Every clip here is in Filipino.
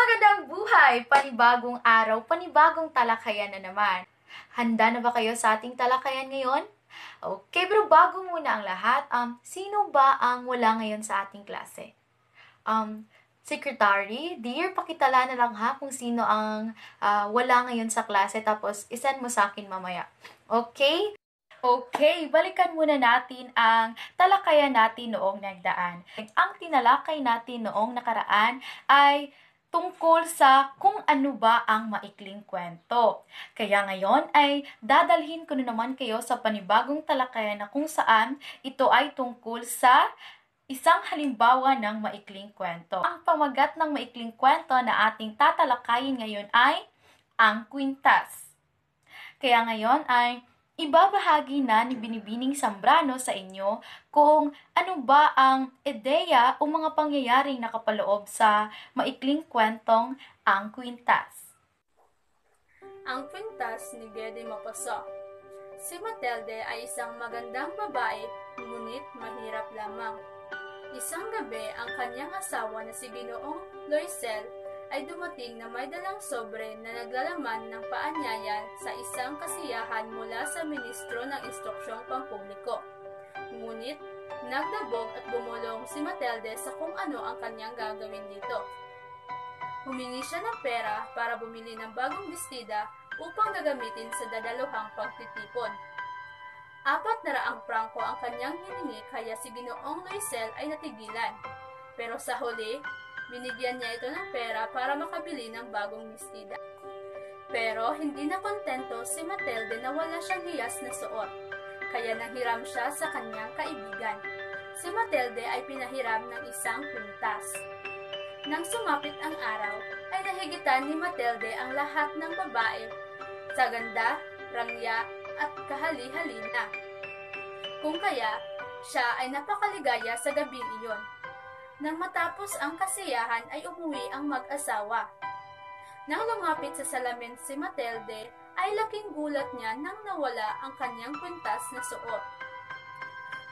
Magandang buhay! Panibagong araw, panibagong talakayan na naman. Handa na ba kayo sa ating talakayan ngayon? Okay, pero bago muna ang lahat, sino ba ang wala ngayon sa ating klase? Secretary, dear, pakitala na lang ha kung sino ang wala ngayon sa klase, tapos isend mo sa akin mamaya. Okay? Okay, balikan muna natin ang talakayan natin noong nagdaan. Ang tinalakay natin noong nakaraan ay tungkol sa kung ano ba ang maikling kwento. Kaya ngayon ay dadalhin ko na naman kayo sa panibagong talakayan na kung saan ito ay tungkol sa isang halimbawa ng maikling kwento. Ang pamagat ng maikling kwento na ating tatalakayin ngayon ay ang kwintas. Kaya ngayon ay ibabahagi na ni Binibining Zambrano sa inyo kung ano ba ang ideya o mga pangyayaring nakapaloob sa maikling kwentong ang kwintas. Ang kwintas ni Gede Maupassant. Si Matilde ay isang magandang babae, ngunit mahirap lamang. Isang gabi, ang kanyang asawa na si Ginoong Loisel ay dumating na may dalang sobre na naglalaman ng paanyaya sa isang kasiyahan mula sa Ministro ng Instruksyong Pampubliko. Ngunit, nagdabog at bumulong si Matilde sa kung ano ang kanyang gagawin dito. Humingi siya ng pera para bumili ng bagong bestida upang gagamitin sa dadaluhang pagtitipon. 400 prangko ang kanyang hiningi kaya si Ginoong Loisel ay natigilan. Pero sa huli, binigyan niya ito ng pera para makabili ng bagong bestida. Pero hindi na kontento si Matilde na wala siyang hiyas na suot, kaya nanghiram siya sa kanyang kaibigan. Si Matilde ay pinahiram ng isang kwintas. Nang sumapit ang araw, ay nahigitan ni Matilde ang lahat ng babae sa ganda, rangya at kahali-halina. Kung kaya, siya ay napakaligaya sa gabing iyon. Nang matapos ang kasiyahan ay umuwi ang mag-asawa. Nang lumapit sa salamin si Matilde, ay laking gulat niya nang nawala ang kanyang kwintas na suot.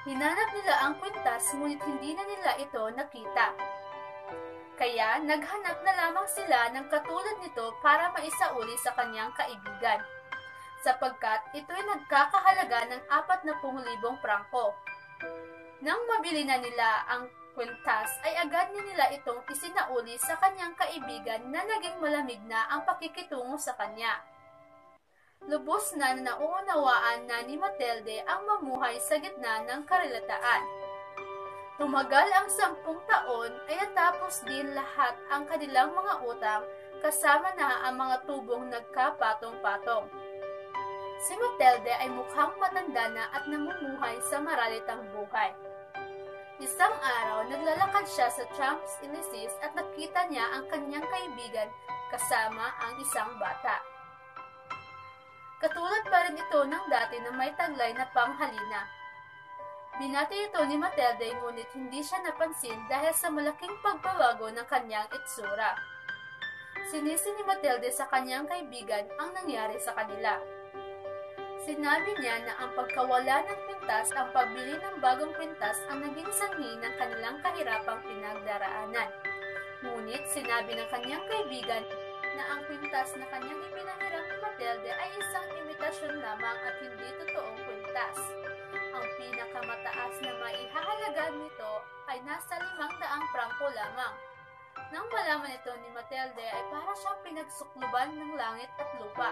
Hinanap nila ang kwintas ngunit hindi na nila ito nakita. Kaya naghanap na lamang sila ng katulad nito para maisauli sa kanyang kaibigan, sapagkat ito'y nagkakahalaga ng 40,000 prangko. Nang mabili na nila ang kwintas ay agad nila itong isinauli sa kanyang kaibigan na naging malamig na ang pakikitungo sa kanya. Lubos na nauunawaan na ni Matilde ang mamuhay sa gitna ng karelataan. Tumagal ang 10 taon ay natapos din lahat ang kanilang mga utang kasama na ang mga tubong nagkapatong-patong. Si Matilde ay mukhang matanda na at namumuhay sa maralitang buhay. Isang araw, naglalakad siya sa Champs-Élysées at nakita niya ang kanyang kaibigan kasama ang isang bata. Katulad pa rin ito ng dati na may taglay na panghalina. Binati ito ni Matilde ngunit hindi siya napansin dahil sa malaking pagbabago ng kanyang itsura. Sinisi ni Matilde sa kanyang kaibigan ang nangyari sa kanila. Sinabi niya na ang pagkawala ng kwintas, ang pagbili ng bagong kwintas ang naging sanhi ng kanilang kahirapang pinagdaraanan. Ngunit sinabi ng kanyang kaibigan na ang kwintas na kanyang ipinahiram ni Matilde ay isang imitasyon lamang at hindi totoong kwintas. Ang pinakamataas na maihahalaga nito ay nasa 500 prangko lamang. Nang malaman ito ni Matilde ay para siyang pinagsukluban ng langit at lupa.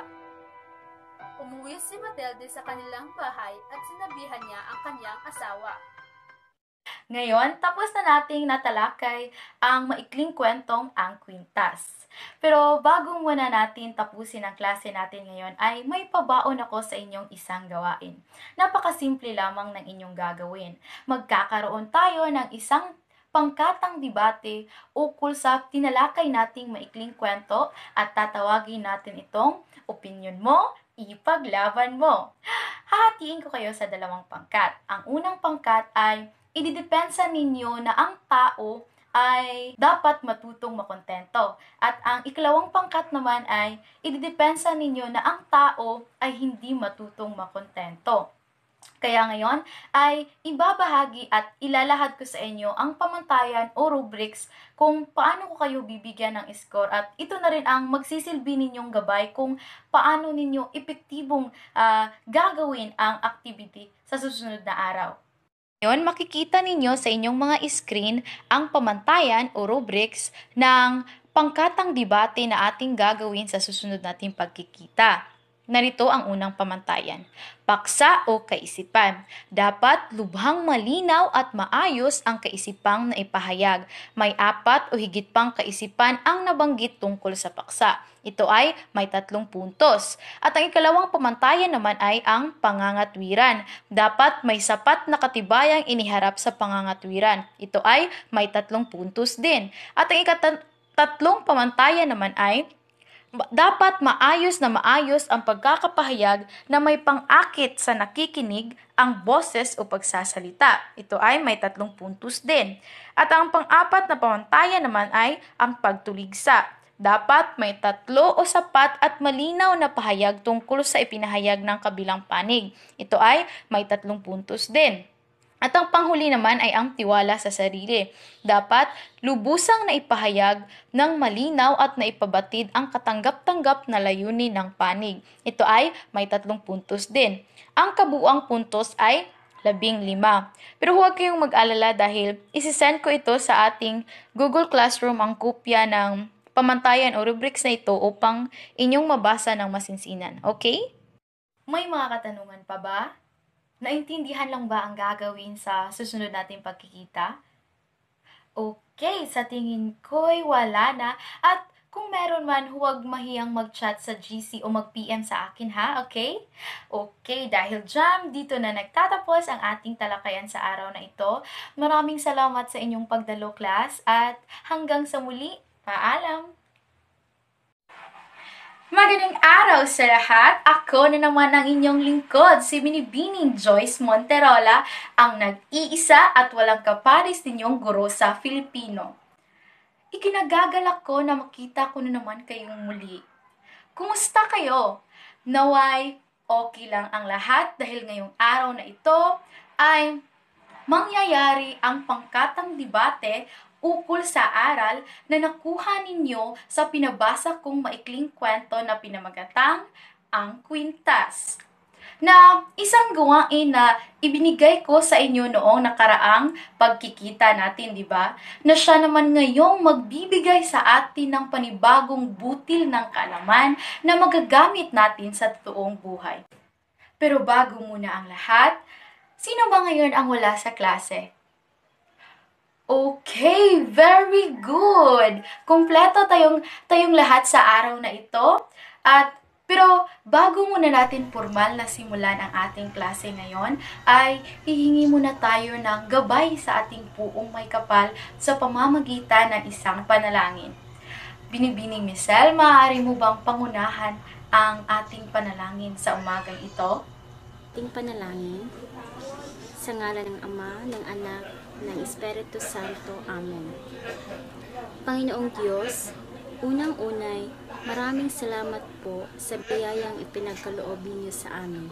Umuwi si Matilde sa kanilang bahay at sinabihan niya ang kanyang asawa. Ngayon, tapos na nating natalakay ang maikling kwentong ang kwintas. Pero bago muna natin tapusin ang klase natin ngayon ay may pabaon ako sa inyong isang gawain. Napakasimple lamang ng inyong gagawin. Magkakaroon tayo ng isang pangkatang debate ukol sa tinalakay nating maikling kwento at tatawagin natin itong opinyon mo, ipaglaban mo. Hahatiin ko kayo sa 2 pangkat. Ang unang pangkat ay ididepensa ninyo na ang tao ay dapat matutong makontento. At ang ikalawang pangkat naman ay ididepensa ninyo na ang tao ay hindi matutong makontento. Kaya ngayon ay ibabahagi at ilalahad ko sa inyo ang pamantayan o rubrics kung paano ko kayo bibigyan ng score, at ito na rin ang magsisilbi ninyong gabay kung paano ninyo epektibong gagawin ang activity sa susunod na araw. Ngayon, makikita ninyo sa inyong mga screen ang pamantayan o rubrics ng pangkatang debate na ating gagawin sa susunod nating pagkikita. Narito ang unang pamantayan. Paksa o kaisipan. Dapat lubhang malinaw at maayos ang kaisipang naipahayag. May 4 o higit pang kaisipan ang nabanggit tungkol sa paksa. Ito ay may 3 puntos. At ang ikalawang pamantayan naman ay ang pangangatwiran. Dapat may sapat na katibayang iniharap sa pangangatwiran. Ito ay may 3 puntos din. At ang tatlong pamantayan naman ay dapat maayos ang pagkakapahayag na may pang-akit sa nakikinig ang boses o pagsasalita. Ito ay may 3 puntos din. At ang pang-4 na pamantayan naman ay ang pagtuligsa. Dapat may 3 o sapat at malinaw na pahayag tungkol sa ipinahayag ng kabilang panig. Ito ay may 3 puntos din. At ang panghuli naman ay ang tiwala sa sarili. Dapat lubusang naipahayag ng malinaw at naipabatid ang katanggap-tanggap na layunin ng panig. Ito ay may 3 puntos din. Ang kabuuang puntos ay 15. Pero huwag kayong mag-alala dahil isisend ko ito sa ating Google Classroom ang kopya ng pamantayan o rubrics na ito upang inyong mabasa ng masinsinan. Okay? May mga katanungan pa ba? Naintindihan lang ba ang gagawin sa susunod nating pagkikita? Okay, sa tingin ko'y wala na. At kung meron man, huwag mahiyang mag-chat sa GC o mag-PM sa akin, ha? Okay? Okay, dahil dyan, dito na nagtatapos ang ating talakayan sa araw na ito. Maraming salamat sa inyong pagdalo, class, at hanggang sa muli, paalam! Magandang araw sa lahat! Ako na naman ang inyong lingkod, si Binibining Joyce Monterola, ang nag-iisa at walang kapares ninyong guro sa Filipino. Ikinagagalak ko na makita ko na naman kayong muli. Kumusta kayo? Naway, okay lang ang lahat dahil ngayong araw na ito ay mangyayari ang pangkatang debate ukol sa aral na nakuha ninyo sa pinabasa kong maikling kwento na pinamagatang Ang Kwintas, na isang gawain na ibinigay ko sa inyo noong nakaraang pagkikita natin, di ba? Na siya naman ngayong magbibigay sa atin ng panibagong butil ng kaalaman na magagamit natin sa totoong buhay. Pero bago muna ang lahat, sino ba ngayon ang wala sa klase? Okay, very good. Kumpleto tayong lahat sa araw na ito. Pero bago muna natin formal na simulan ang ating klase ngayon, ay hihingi muna tayo ng gabay sa ating puong may kapal sa pamamagitan ng isang panalangin. Binibining Michelle, maaari mo bang pangunahan ang ating panalangin sa umagang ito? Ating panalangin, sa ngalan ng Ama, ng Anak, ng Espiritu Santo. Amen. Panginoong Diyos, unang-unay, maraming salamat po sa biyayang ipinagkaloob ninyo sa amin.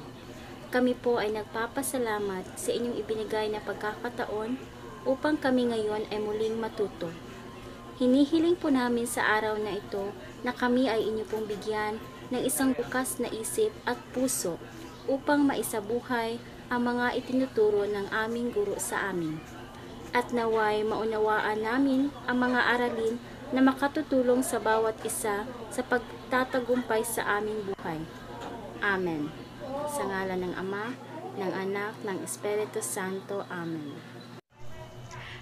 Kami po ay nagpapasalamat sa inyong ibinigay na pagkakataon upang kami ngayon ay muling matuto. Hinihiling po namin sa araw na ito na kami ay inyo pong bigyan ng isang bukas na isip at puso upang maisabuhay ang mga itinuturo ng aming guro sa amin. At naway maunawaan namin ang mga aralin na makatutulong sa bawat isa sa pagtatagumpay sa aming buhay. Amen. Sa ngalan ng Ama, ng Anak, ng Espiritu Santo. Amen.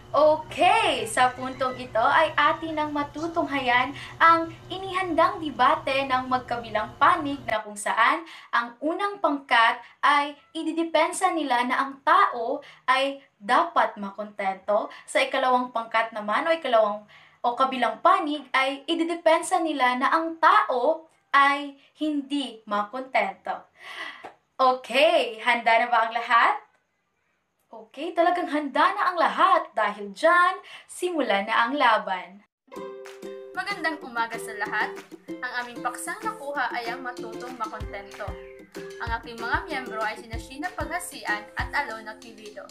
Okay, sa puntong ito ay atin nang matutunghayan ang inihandang debate ng magkabilang panig na kung saan ang unang pangkat ay ididepensa nila na ang tao ay dapat makontento. Sa ikalawang pangkat naman o kabilang panig ay ididepensa nila na ang tao ay hindi makontento. Okay, handa na ba ang lahat? Okay, talagang handa na ang lahat dahil dyan, simulan na ang laban. Magandang umaga sa lahat. Ang aming paksang nakuha ay ang matutong makontento. Ang aking mga miyembro ay sina Sheena Paghasian at Alona Quilido.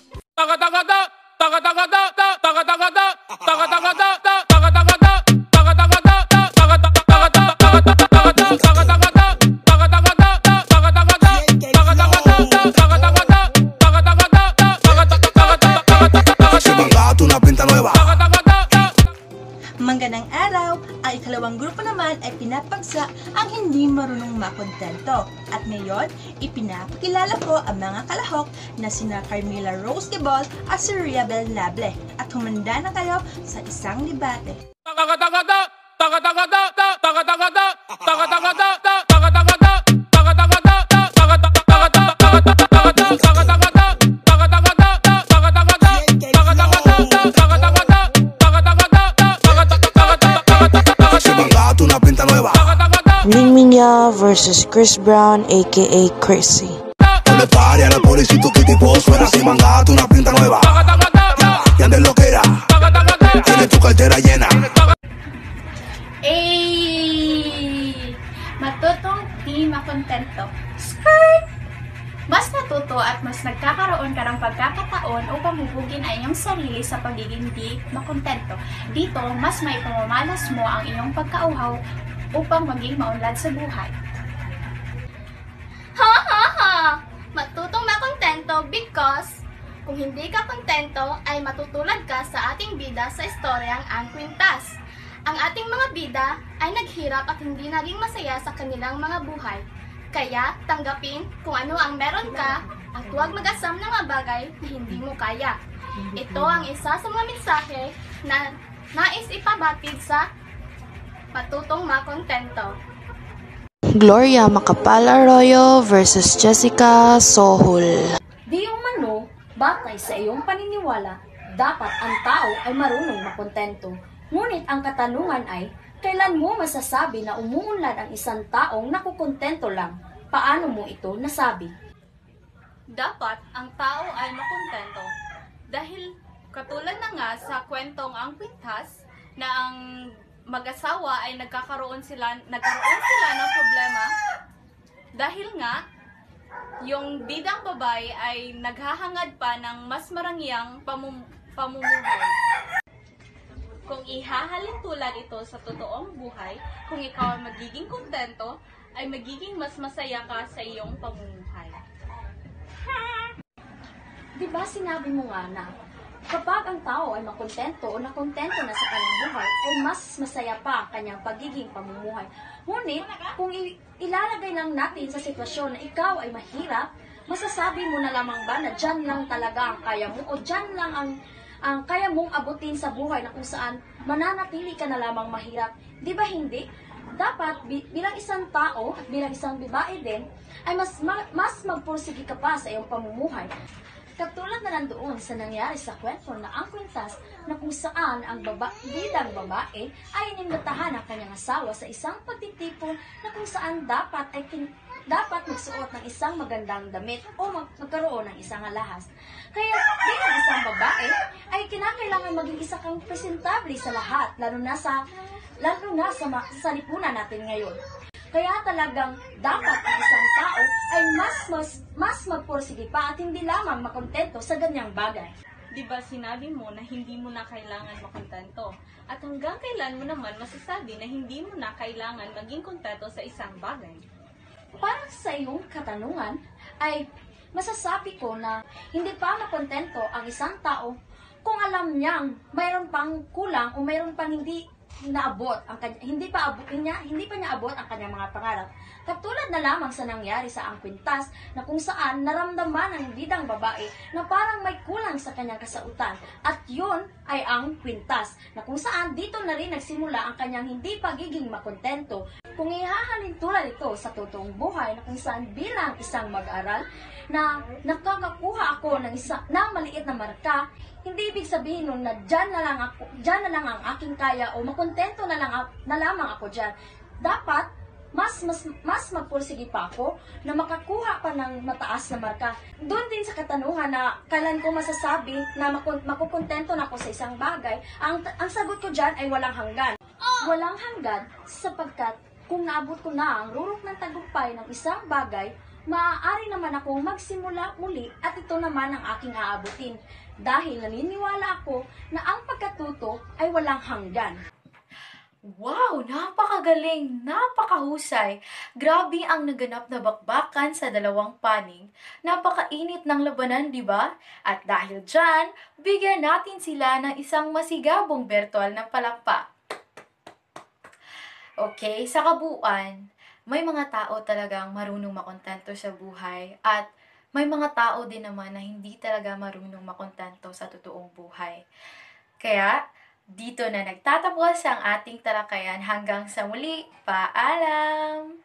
Magandang araw! Ang ikalawang grupo naman ay pinapagsa ang hindi marunong makontento. At ngayon, ipinapakilala ko ang mga kalahok na sina Carmela Rose Gibol at si Riabel Nable. At humanda na kayo sa isang debate. Ningminya versus Chris Brown aka Chrissy. Le pari al pobrecito que tipo suena si mangato una pinta nueva. Y antes lo que era. Tiene tu cartera llena. Matutong di makontento. Skirt! Mas natuto at mas nagkakaroon ka ng pagkakataon upang hubugin ang iyong sarili sa pagiging di makontento. Dito, mas may pamamalas mo ang iyong pagkauhaw upang maging maunlad sa buhay. Ha ha ha! Matutong makontento because kung hindi ka kontento ay matutulad ka sa ating bida sa istoryang Ang Kwintas. Ang ating mga bida ay naghirap at hindi naging masaya sa kanilang mga buhay. Kaya tanggapin kung ano ang meron ka at huwag mag-asam ng mga bagay na hindi mo kaya. Ito ang isa sa mga mensahe na nais ipabatid sa Matutong Makontento. Gloria Macapal Arroyo versus Jessica Sohul. Di umano, batay sa iyong paniniwala, dapat ang tao ay marunong makontento. Ngunit ang katanungan ay, kailan mo masasabi na umuunlad ang isang taong nakukontento lang? Paano mo ito nasabi? Dapat ang tao ay makontento dahil katulad na nga sa kwentong Ang Kwintas na ang mag-asawa ay nagkaroon sila ng problema dahil nga yung bidang babae ay naghahangad pa ng mas marangyang pamumuhay. Kung ihahalin tulad ito sa totoong buhay, kung ikaw ay magiging kontento, ay magiging mas masaya ka sa iyong pamumuhay. Diba sinabi mo nga na, kapag ang tao ay makontento o nakontento na sa kanyang buhay, ay mas masaya pa ang kanyang pagiging pamumuhay. Ngunit, kung ilalagay lang natin sa sitwasyon na ikaw ay mahirap, masasabi mo na lamang ba na dyan lang talaga ang kaya mo o dyan lang ang kaya mong abutin sa buhay na kung saan mananatili ka na lamang mahirap? Di ba hindi? Dapat bilang isang tao, bilang isang babae din, ay mas magpursige ka pa sa iyong pamumuhay. Katulad na nandoon sa nangyari sa kwento na Ang Kwintas na kung saan ang bidang babae ay inimbitahan ang kanyang asawa sa isang pagtitipon na kung saan dapat magsuot ng isang magandang damit o magkaroon ng isang alahas. Kaya bilang isang babae ay kinakailangan maging isa kang presentable sa lahat, lalo na sa lipunan natin ngayon. Kaya talagang dapat ang isang tao ay mas magpursige pa at hindi lamang makontento sa ganyang bagay. Diba sinabi mo na hindi mo na kailangan makontento? At hanggang kailan mo naman masasabi na hindi mo na kailangan maging kontento sa isang bagay? Para sa iyong katanungan ay masasabi ko na hindi pa makontento ang isang tao kung alam niyang mayroon pang kulang o mayroon pang hindi naabot ang hindi pa niya abot ang kanyang mga pangarap. Katulad na lamang sa nangyari sa Ang Kwintas na kung saan naramdaman ng bidang babae na parang may kulang sa kanyang kasautan at yun ay ang kwintas na kung saan dito na rin nagsimula ang kanyang hindi pagiging makontento. Kung ihahalin tulad ito sa totoong buhay na kung saan bilang isang mag-aral na nakakakuha ako ng maliit na marka, hindi ibig sabihin nun na dyan na lang ang aking kaya o makontento na lamang ako dyan. Dapat, mas magpursige pa ako na makakuha pa ng mataas na marka. Doon din sa katanungan na kailan ko masasabi na makukontento na ako sa isang bagay, ang sagot ko dyan ay walang hanggan. Walang hanggan sapagkat kung naabot ko na ang rurok ng tagumpay ng isang bagay, maaari naman akong magsimula muli at ito naman ang aking aabutin. Dahil naniniwala ako na ang pagkatuto ay walang hanggan. Wow! Napakagaling! Napakahusay! Grabe ang naganap na bakbakan sa dalawang panig. Napakainit ng labanan, di ba? At dahil dyan, bigyan natin sila ng isang masigabong virtual na palakpak. Okay, sa kabuuan, may mga tao talagang marunong makontento sa buhay at may mga tao din naman na hindi talaga marunong makontento sa totoong buhay. Kaya, dito na nagtatapos ang ating talakayan. Hanggang sa muli, paalam!